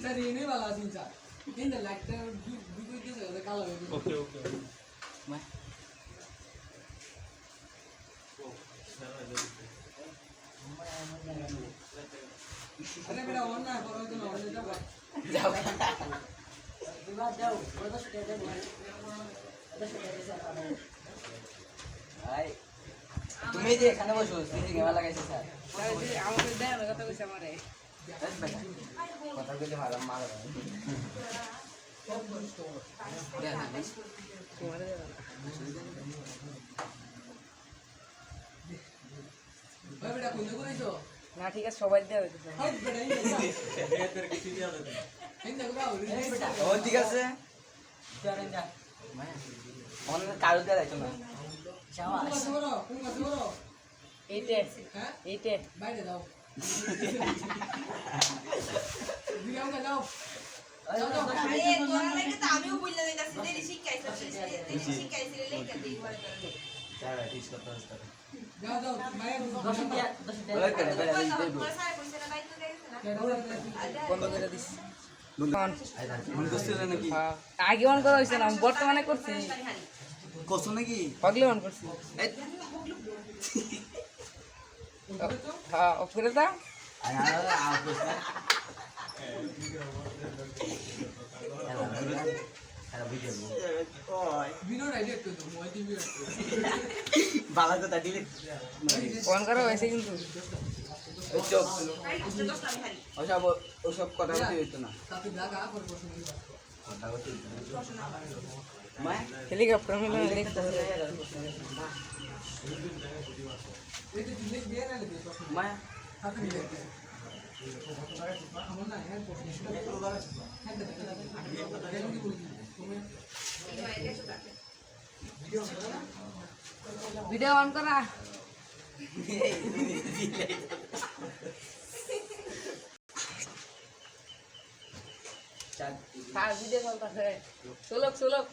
sir এনে ভালো আছেন স্যার কিন্তু লাইটটা দুই কালো হয়ে গেছে ওকে ওকে अरे बेटा ऑन ना करो तो ऑन जाओ जाओ वो तो स्टेज है ভাই তুমি যে এখানে বসো সিজি কেমন লাগাইছে স্যার আমাদের দেয় না কথা কইছে আমারে কথা কইলে মারা মারা ভাই বেটা কোন কইছো না ঠিক আছে সবাই দেওয়া হইতেছে হাই বেটা এই তোর কিছু দেওয়া হইছে এই দেখো বাবু বেটা ও ঠিক আছে চলেন যা মায়া অন কারো দেয়া যাইতো না শাবাশ কোন কাছে বড় এইতে হ্যাঁ এইতে বাইরে দাও দিলাম না দাও আরে তোরা লাগে তো আমিও বললা যাইতাছি দেরি শিখাইছে লেখা দেই বলে যারা ঠিক করতে হচ্ছে যাও যাও মায়া 10 টাকা ওই করে বেড়া দেই দেব সারা কইছে না বাইক গেছে না বন্ধ করে দিস মন করছিল নাকি আগে অন করা হইছে না বর্তমানে করছি করছ নাকি পাগলে অন করছি হ্যাঁ অফ করে দাও ফোন করা হয়েছে কিন্তু ওসব কথা বলতে হইতো না হেলিকপ্টার মিলে মায়া ভিডিও অন করা ভিডিও চলতেছে চলক